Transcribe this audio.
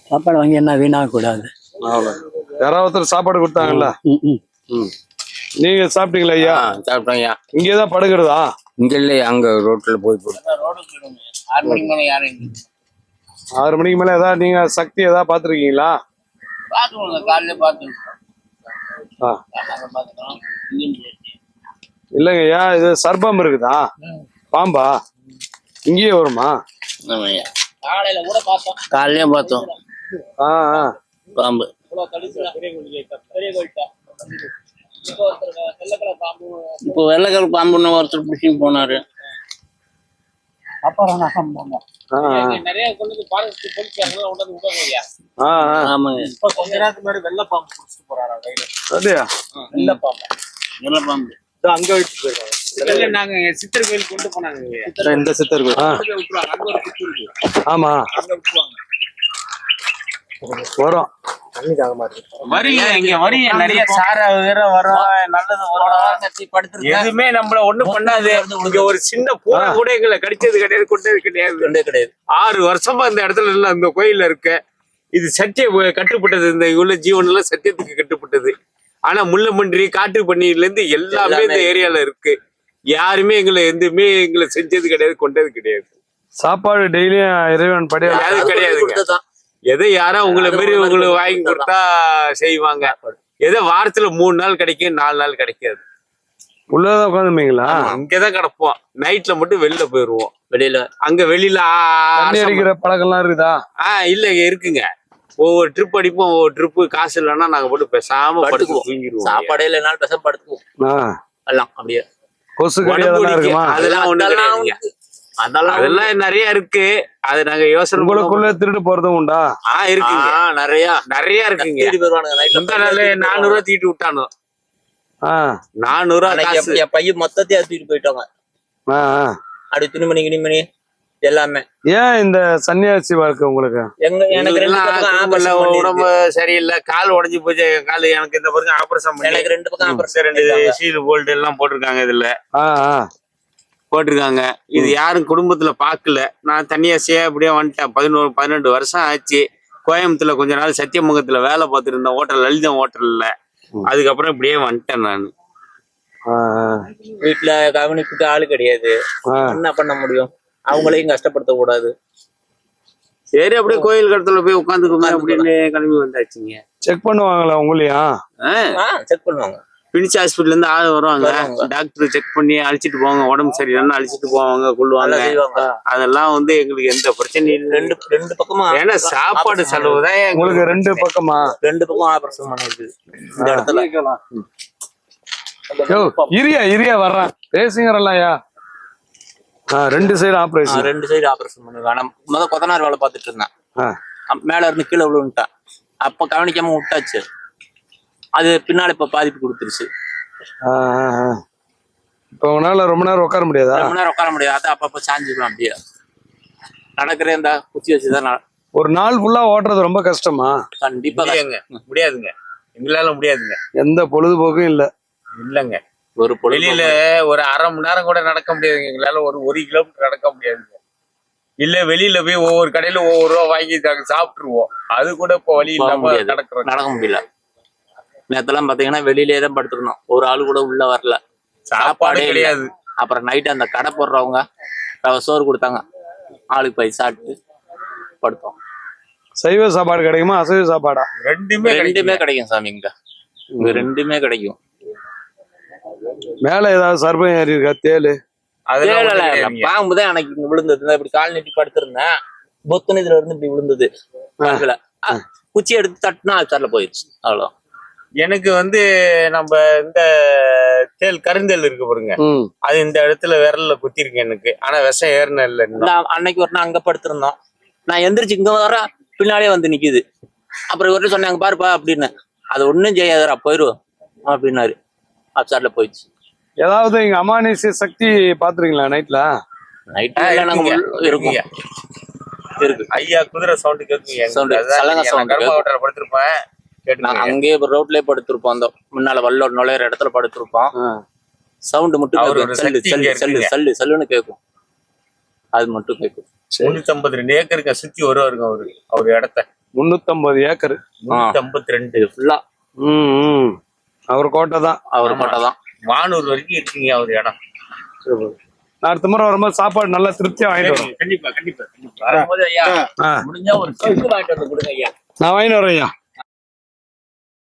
சாப்பாடு வாங்கி என்ன வீணாக கூடாது. யாராவது ஒருத்தர் சாப்பாடு கொடுத்தாங்கல்ல. நீங்க சாப்பிட்டீங்களா ஐயா? சாப்பிட்டோம் ஐயா. இங்கேதான் படுக்கிறதா? இங்க இல்லையா, அங்க ரோட்ல போய் 6 மணிக்கு மேல யாரும் 6 மணிக்கு மேல ஏதாவது நீங்க சக்தி ஏதாவது பாத்துருக்கீங்களா? காலையில பாத்துருக்கோம். இல்லைங்க ஐயா, இது சர்பம் இருக்குதா? பாம்பா இங்கேயே வருமா? காலையில கூட பார்த்தோம். காலையில பார்த்தோம் பாம்பு. இப்போ வெள்ளைக்கல் பாம்புன்னு ஒருத்தர் பிடிச்சிட்டு போனாரு. நிறைய கொண்டு கொஞ்ச நேரத்துக்கு முன்னாடி வெள்ளை பாம்பு பிடிச்சிட்டு போறாரா கையில? வெள்ளை பாம்பு அங்க வச்சு போயிருக்காங்க. நாங்க சித்தர் கோயில் கொண்டு போனாங்க. இந்த சித்தர் கோயில் ஆமா வரும். நிறைய சார வரும், நல்லது வரும். எதுவுமே நம்மள ஒண்ணும் பண்ணாது. இங்க ஒரு சின்ன பூரா கூட எங்களை கடிச்சது கிடையாது, கொண்டது கிடையாது. 6 வருஷமா இந்த இடத்துல எல்லாம் இந்த கோயில்ல இருக்க. இது சத்திய கட்டுப்பட்டது. இந்த உள்ள ஜீவன் எல்லாம் சத்தியத்துக்கு கட்டுப்பட்டது. ஆனா முள்ளமன்றி காட்டு பண்ணியில இருந்து எல்லாமே இந்த ஏரியால இருக்கு. யாருமே எதுவுமே எங்களை செஞ்சது கிடையாது, கொண்டது கிடையாது. சாப்பாடு டெய்லியும் இறைவன் அது கிடையாதுங்க. எதை யாரா உங்களை மாரி உங்களுக்கு வாங்கி கொடுத்தா செய்வாங்க. எதை வாரத்துல 3 நாள் கிடைக்கும், 4 நாள் கிடைக்காது. உள்ளதான் உட்காந்துப்பீங்களா? இங்கதான் கிடப்போம். நைட்ல மட்டும் வெளில போயிருவோம். வெளியில அடிக்கிற பழக்கம் எல்லாம் இருக்குதா? இல்ல இருக்குங்க. ஒவ்வொரு ட்ரிப் அடிப்போம். ஒவ்வொரு ட்ரிப்பு காசு இல்லைன்னா நாங்க போட்டு பேசாம தூங்கிடுவோம். சாப்பாடே இல்லைனாலும் பேசாம படுத்துக்குவோம். எல்லாம் அப்படியே கொசு இருக்குமா? அதெல்லாம் ஒண்ணு கிடையாதுங்க. அதெல்லாம் நிறைய இருக்கு. அது நாங்க யோசனை உங்களுக்குள்ள திருட்டு போறதும் உண்டா? இருக்குங்க. நிறைய இருக்குங்க. 400 ரூபா தீட்டு விட்டானோ. 400 ரூபா பையன் மொத்தத்தையும் தூக்கிட்டு போயிட்டாங்க. அப்படி துணிமணி கிணிமணி எல்லாமே. ஏன் இந்த சன்னியாசி வாழ்க்கை உங்களுக்கு? எனக்கு உடம்பு சரியில்லை, கால் உடஞ்சி போச்சு. கால் எனக்கு இந்த பக்கம் ஆபரேஷன் பண்ணி எனக்கு 2 பக்கம் ஆபரேஷன், 2 சீல் போல்ட் எல்லாம் போட்டிருக்காங்க. இதுல போட்டிருக்காங்க. இது யாரும் குடும்பத்துல பாக்கல. நான் தனியாசியா அப்படியே வந்துட்டேன். 11-12 வருஷம் ஆச்சு. கோயம்புத்தூர்ல கொஞ்ச நாள் சத்தியமுகத்துல வேலை பார்த்துட்டு இருந்தேன், ஹோட்டல் லலிதம் ஹோட்டல்ல. அதுக்கப்புறம் இப்படியே வந்துட்டேன் நான். வீட்டுல கவனிப்புக்கு ஆளு கிடையாது. என்ன பண்ண முடியும்? அவங்களையும் கஷ்டப்படுத்த கூடாது. சரி அப்படியே கோயில் கடத்துல போய் உட்காந்துக்கோங்க அப்படின்னு கிளம்பி வந்தாச்சுங்க. செக் பண்ணுவாங்களா உங்களையா? செக் பண்ணுவாங்க. பினிச் ஹாஸ்பிட்டல்ல இருந்து ஆள் வருவாங்க. டாக்டர் செக் பண்ணி அழிச்சிட்டு போவாங்க. உடம்பு சரியில்லைன்னா அழிச்சிட்டு போவாங்க, கொள்ளுவாங்க. அதெல்லாம் எங்களுக்கு எந்த பிரச்சனையும் இல்லை. ரெண்டு பக்கமா. ஏன்னா சாப்பாடு செலவு தான் உங்களுக்கு. 2 பக்கமா? 2 பக்கம் ஆபரேஷன் பண்ணிருக்கு இந்த இடத்துல. இரியா வர்றேன் பேசுங்கறலையா? 2 சைடு ஆபரேஷன். 2 சைடு ஆபரேஷன் பண்ணுவாங்க. நான் கொத்தனார் வேலை பார்த்துட்டு இருந்தேன். மேல இருந்து கீழே விழுந்துட்டேன். அப்ப கவனிக்காம விட்டாச்சு. அது பின்னால இப்ப பாதிப்பு கொடுத்துருச்சு. இப்ப உங்களால ரொம்ப நேரம் உட்கார முடியாதா? ரொம்ப நேரம் உட்கார முடியாது. அப்பப்ப சாஞ்சுக்கலாம். அப்படியே நடக்கிறேன். இந்த குச்சி வச்சுதான். ஒரு நாள் ஃபுல்லா ஓட்டுறது ரொம்ப கஷ்டமா? கண்டிப்பா முடியாதுங்க. எங்களால முடியாதுங்க. எந்த பொழுதுபோக்கும் இல்லங்க. ஒரு வெளியில ஒரு 1/2 மணி நேரம் கூட நடக்க முடியாதுங்க. எங்களால ஒரு 1 கிலோமீட்டர் நடக்க முடியாதுங்க. இல்ல வெளியில போய் ஒவ்வொரு கடையில ஒவ்வொரு ரூபா வாங்கி சாப்பிட்டுருவோம். அது கூட இப்போ வழி இல்லாம நடக்க முடியல. நேத்தெல்லாம் பாத்தீங்கன்னா வெளியிலே தான் படுத்துருந்தோம். ஒரு ஆளு கூட உள்ள வரல. சாப்பாடே கிடையாது. அப்புறம் நைட்டு அந்த கடை போடுறவங்க சோறு கொடுத்தாங்க. ஆளுக்கு போய் சாப்பிட்டு படுத்தோம். சைவ சாப்பாடு கிடைக்குமா அசைவ சாப்பாடா? ரெண்டுமே கிடைக்கும் சாமி. இங்க 2மே கிடைக்கும். மேல ஏதாவது சர்பம் ஏறி இருக்கா? தேளு? பாம்புதான் எனக்கு இங்க விழுந்தது. இப்படி கால் நீட்டி படுத்திருந்தேன். பொத்துன்னு இதுல இருந்து இப்படி விழுந்தது. குச்சி எடுத்து தட்டுனா அதுல போயிடுச்சு. அவ்வளோ. எனக்கு நம்ம இந்த கருந்தேல் இருக்கு பாருங்க, அது இந்த இடத்துல விரல்ல குத்திருக்கு எனக்கு. ஆனா விஷம் ஏறின இல்ல. அன்னைக்கு ஒரு நாள் அங்க படுத்திருந்தோம். நான் எந்திரிச்சு இங்க வர பின்னாடியே வந்து நிக்குது. அப்புறம் இவர்கிட்ட சொன்னாங்க பாருப்பா அப்படின்னு. அது ஒண்ணும் செய்யாதரா, போயிரும் அப்படின்னாரு. அப்சார்ட்ல போயிடுச்சு. ஏதாவது இங்க அமானுஷ்ய சக்தி பாத்துருக்கீங்களா நைட்ல? இருக்குங்க. இருக்கு ஐயா. குதிரை சவுண்ட் கேட்குங்க. படுத்திருப்பேன். நாங்க அங்கேயே ரோட்லயே படுத்திருப்போம். அந்த முன்னால வல்லோட நுழையிற இடத்துல படுத்திருப்போம். சவுண்ட் மட்டும் சல்லுன்னு கேட்கும். அது மட்டும் கேட்கும். 352 ஏக்கருக்கு சுத்தி வருவாருங்க அவரு இடத்த. 350 ஏக்கர் 352 ஃபுல்லா அவர் கோட்டை தான். அவர் கோட்டை தான். வானூர் வரைக்கும் இருக்குங்க அவர் இடம். நான் அடுத்த முறை வரும்போது சாப்பாடு நல்லா திருப்தியா வாங்கிட்டு வரேன். கண்டிப்பா வரும்போது ஐயா முடிஞ்சா ஒரு செட்டு வாங்கிட்டு வந்து கொடுங்க ஐயா. நான் வாங்கிட்டு வரேன் ஐயா.